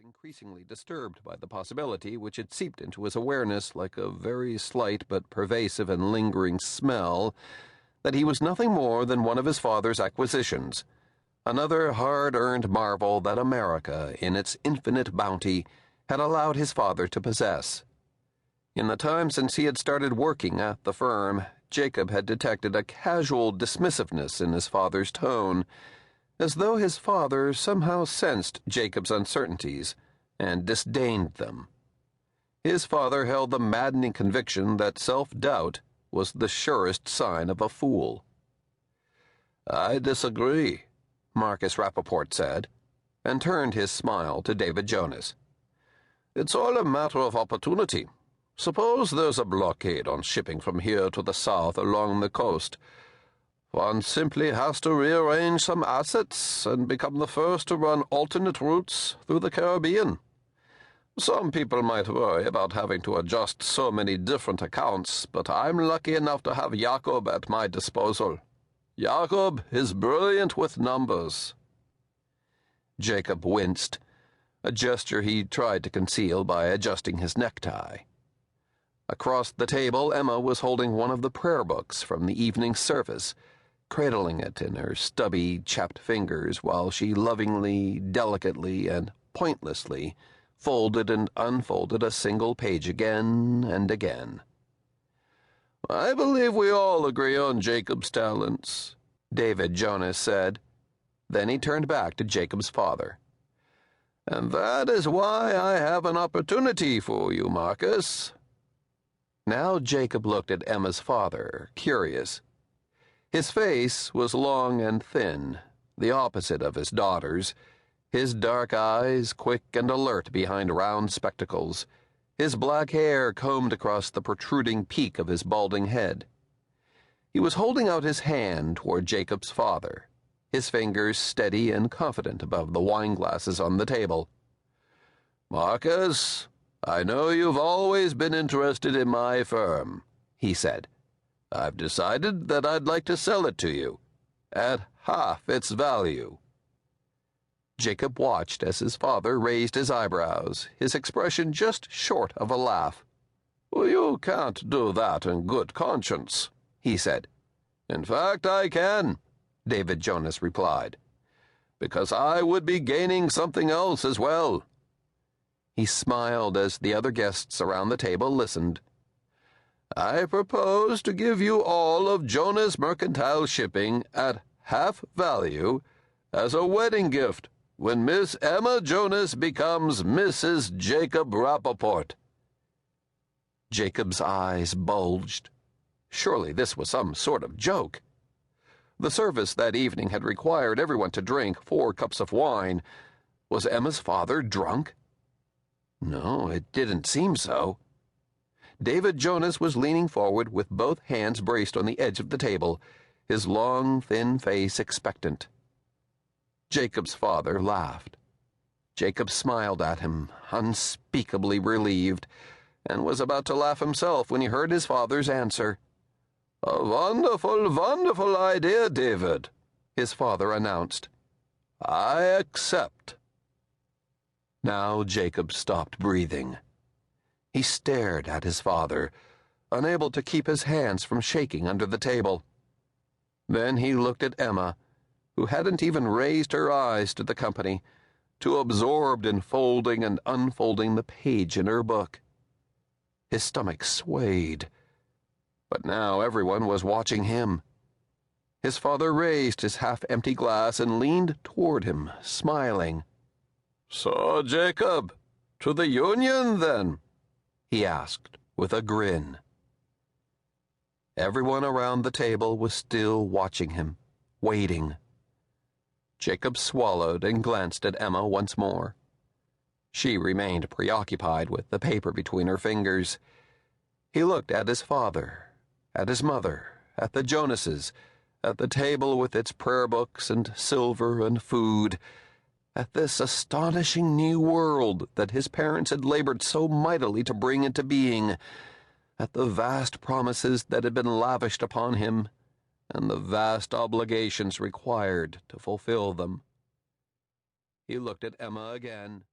increasingly disturbed by the possibility which had seeped into his awareness like a very slight but pervasive and lingering smell that he was nothing more than one of his father's acquisitions, another hard-earned marvel that America, in its infinite bounty, had allowed his father to possess. In the time since he had started working at the firm, Jacob had detected a casual dismissiveness in his father's tone, as though his father somehow sensed Jacob's uncertainties and disdained them. His father held the maddening conviction that self-doubt was the surest sign of a fool. "I disagree," Marcus Rappaport said, and turned his smile to David Jonas. "It's all a matter of opportunity. Suppose there's a blockade on shipping from here to the south along the coast. One simply has to rearrange some assets and become the first to run alternate routes through the Caribbean. Some people might worry about having to adjust so many different accounts, but I'm lucky enough to have Jacob at my disposal. Jacob is brilliant with numbers." Jacob winced, a gesture he tried to conceal by adjusting his necktie. Across the table, Emma was holding one of the prayer books from the evening service, cradling it in her stubby, chapped fingers while she lovingly, delicately, and pointlessly folded and unfolded a single page again and again. "I believe we all agree on Jacob's talents," David Jonas said. Then he turned back to Jacob's father. "And that is why I have an opportunity for you, Marcus." Now Jacob looked at Emma's father, curious. His face was long and thin, the opposite of his daughter's, his dark eyes quick and alert behind round spectacles, his black hair combed across the protruding peak of his balding head. He was holding out his hand toward Jacob's father, his fingers steady and confident above the wine glasses on the table. "Marcus, I know you've always been interested in my firm," he said. "I've decided that I'd like to sell it to you, at half its value." Jacob watched as his father raised his eyebrows, his expression just short of a laugh. "You can't do that in good conscience," he said. "In fact, I can," David Jonas replied, "because I would be gaining something else as well." He smiled as the other guests around the table listened. "I propose to give you all of Jonas Mercantile Shipping at half value as a wedding gift when Miss Emma Jonas becomes Mrs. Jacob Rappaport." Jacob's eyes bulged. Surely this was some sort of joke. The service that evening had required everyone to drink 4 cups of wine. Was Emma's father drunk? No, it didn't seem so. David Jonas was leaning forward with both hands braced on the edge of the table, his long, thin face expectant. Jacob's father laughed. Jacob smiled at him, unspeakably relieved, and was about to laugh himself when he heard his father's answer. "A wonderful, wonderful idea, David," his father announced. "I accept." Now Jacob stopped breathing. He stared at his father, unable to keep his hands from shaking under the table. Then he looked at Emma, who hadn't even raised her eyes to the company, too absorbed in folding and unfolding the page in her book. His stomach swayed. But now everyone was watching him. His father raised his half-empty glass and leaned toward him, smiling. "So, Jacob, to the Union, then?" he asked, with a grin. Everyone around the table was still watching him, waiting. Jacob swallowed and glanced at Emma once more. She remained preoccupied with the paper between her fingers. He looked at his father, at his mother, at the Jonases, at the table with its prayer books and silver and food, at this astonishing new world that his parents had labored so mightily to bring into being, at the vast promises that had been lavished upon him, and the vast obligations required to fulfill them. He looked at Emma again.